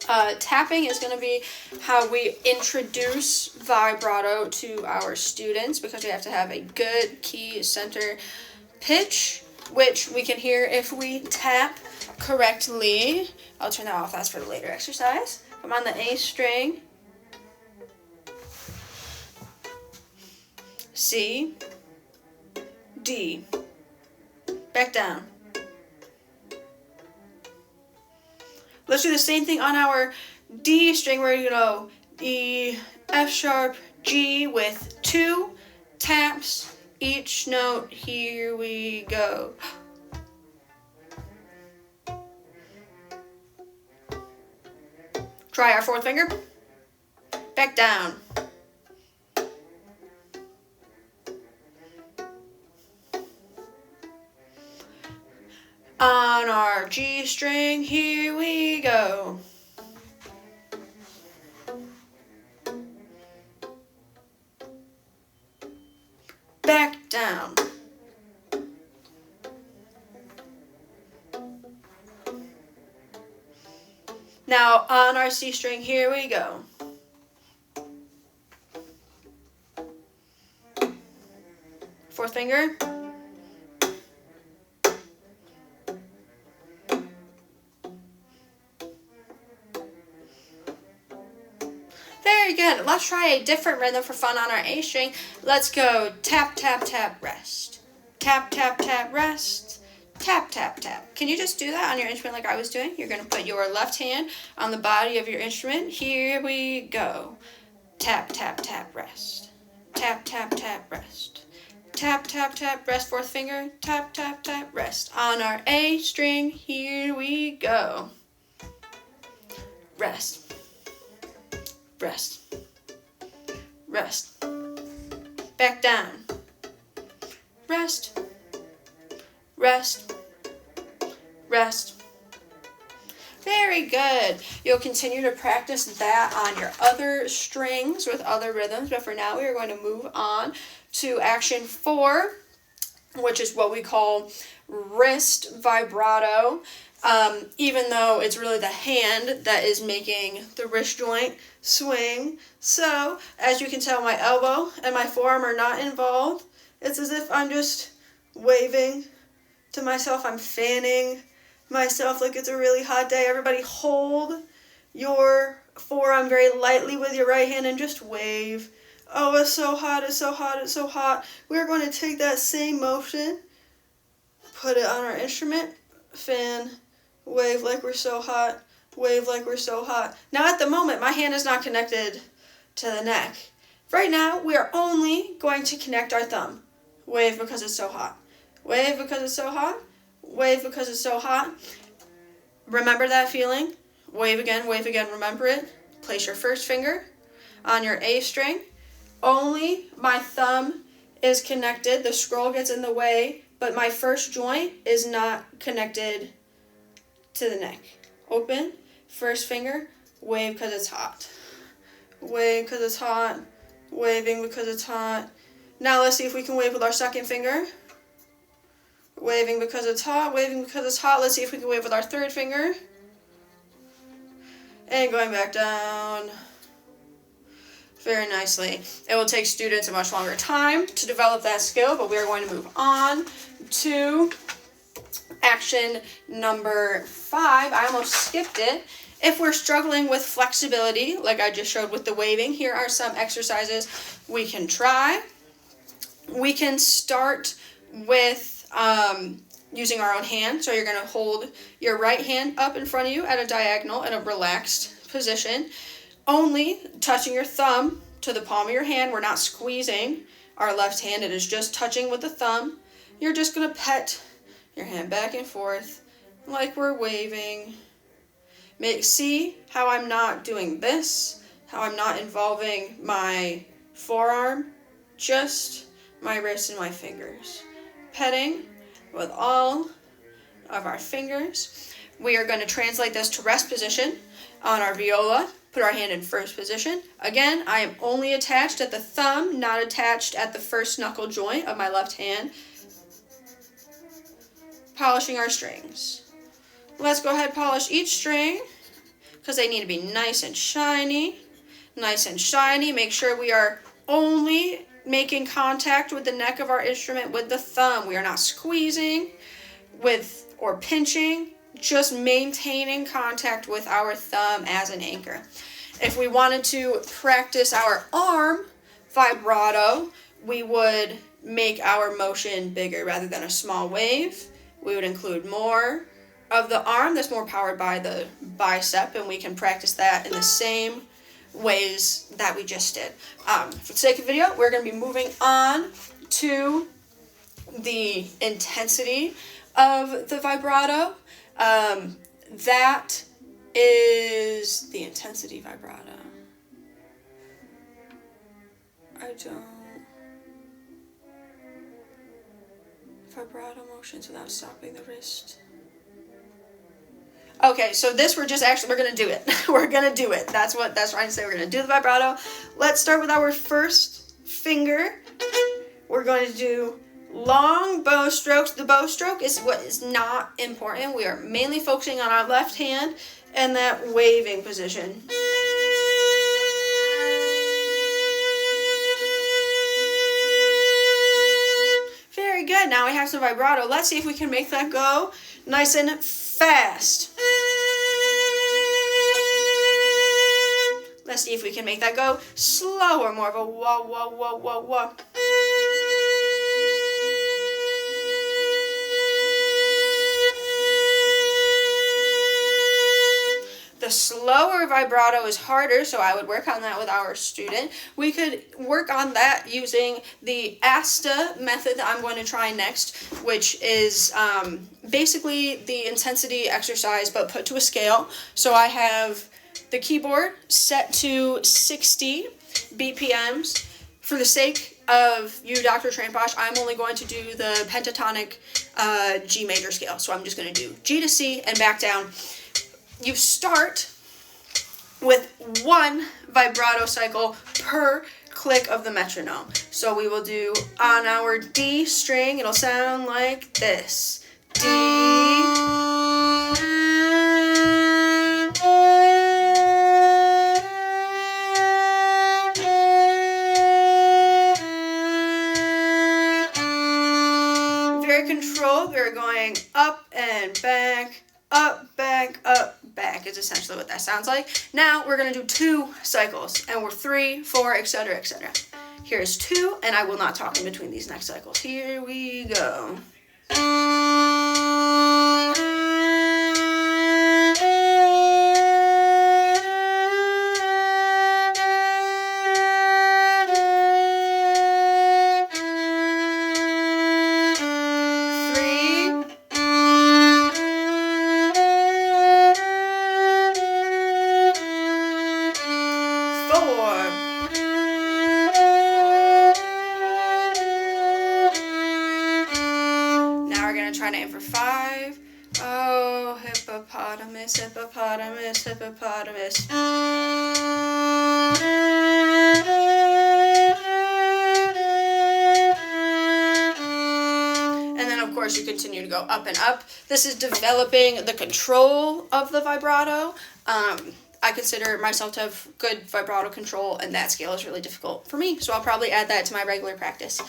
Tapping is going to be how we introduce vibrato to our students, because we have to have a good key center pitch, which we can hear if we tap correctly. I'll turn that off, that's for the later exercise. I'm on the A string, C, D, back down. Let's do the same thing on our D string, where you go E, F sharp, G with 2 taps each note. Here we go. Try our 4th finger. Back down. On our G string, here we go. Back down. Now on our C string, here we go. Fourth finger. Very good. Let's try a different rhythm for fun on our A string. Let's go tap, tap, tap, rest. Tap, tap, tap, rest. Tap, tap, tap. Can you just do that on your instrument like I was doing? You're going to put your left hand on the body of your instrument. Here we go. Tap, tap, tap, rest. Tap, tap, tap, rest. Tap, tap, tap, rest. 4th finger. Tap, tap, tap, rest. On our A string, here we go. Rest. Rest. Rest. Back down. Rest. Rest. Rest. Very good. You'll continue to practice that on your other strings with other rhythms, but for now we are going to move on to action 4, which is what we call wrist vibrato. Even though it's really the hand that is making the wrist joint swing. So, as you can tell, my elbow and my forearm are not involved. It's as if I'm just waving to myself. I'm fanning myself like it's a really hot day. Everybody hold your forearm very lightly with your right hand and just wave. Oh, it's so hot, it's so hot, it's so hot. We're going to take that same motion, put it on our instrument, fan, wave like we're so hot, wave like we're so hot. Now at the moment, my hand is not connected to the neck. Right now, we are only going to connect our thumb. Wave because it's so hot. Wave because it's so hot. Wave because it's so hot. Remember that feeling. Wave again, remember it. Place your first finger on your A string. Only my thumb is connected. The scroll gets in the way, but my first joint is not connected to the neck. Open, first finger, wave because it's hot. Wave because it's hot. Waving because it's hot. Now let's see if we can wave with our second finger. Waving because it's hot, waving because it's hot. Let's see if we can wave with our third finger. And going back down. Very nicely. It will take students a much longer time to develop that skill, but we are going to move on to action number 5. I almost skipped it. If we're struggling with flexibility, like I just showed with the waving, here are some exercises we can try. We can start with using our own hand. So you're going to hold your right hand up in front of you at a diagonal in a relaxed position, only touching your thumb to the palm of your hand. We're not squeezing our left hand. It is just touching with the thumb. You're just going to pet your hand back and forth like we're waving. See how I'm not doing this, how I'm not involving my forearm, just my wrist and my fingers. Petting with all of our fingers. We are going to translate this to rest position on our viola. Put our hand in first position. Again, I am only attached at the thumb, not attached at the first knuckle joint of my left hand. Polishing our strings. Let's go ahead and polish each string. because they need to be nice and shiny. Nice and shiny. Make sure we are only making contact with the neck of our instrument with the thumb. We are not squeezing with or pinching, just maintaining contact with our thumb as an anchor. If we wanted to practice our arm vibrato, we would make our motion bigger rather than a small wave. We would include more of the arm that's more powered by the bicep, and we can practice that in the same ways that we just did. For the sake of video, we're going to be moving on to the intensity of the vibrato. That is the intensity vibrato. Vibrato motions without stopping the wrist. Okay, so this we're gonna do it. We're gonna do it. That's trying to say. We're gonna do the vibrato. Let's start with our first finger. We're going to do long bow strokes. The bow stroke is what is not important. We are mainly focusing on our left hand and that waving position. Very good. Now we have some vibrato. Let's see if we can make that go nice and fast. Let's see if we can make that go slower, more of a wah, wah, wah, wah, wah. The slower vibrato is harder, so I would work on that with our student. We could work on that using the ASTA method that I'm going to try next, which is basically the intensity exercise but put to a scale. So I have the keyboard set to 60 BPMs. For the sake of you, Dr. Tramposh, I'm only going to do the pentatonic G major scale. So I'm just going to do G to C and back down. You start with one vibrato cycle per click of the metronome. So we will do on our D string, it'll sound like this. D. Very controlled. We're going up and back, up, back, up, back is essentially what that sounds like. Now we're going to do 2 cycles, and we're 3, 4, etc., etc. Here's 2, and I will not talk in between these next cycles. Here we go. Trying to aim for 5. Oh, hippopotamus, hippopotamus, hippopotamus. And then, of course, you continue to go up and up. This is developing the control of the vibrato. I consider myself to have good vibrato control, and that scale is really difficult for me, so I'll probably add that to my regular practice.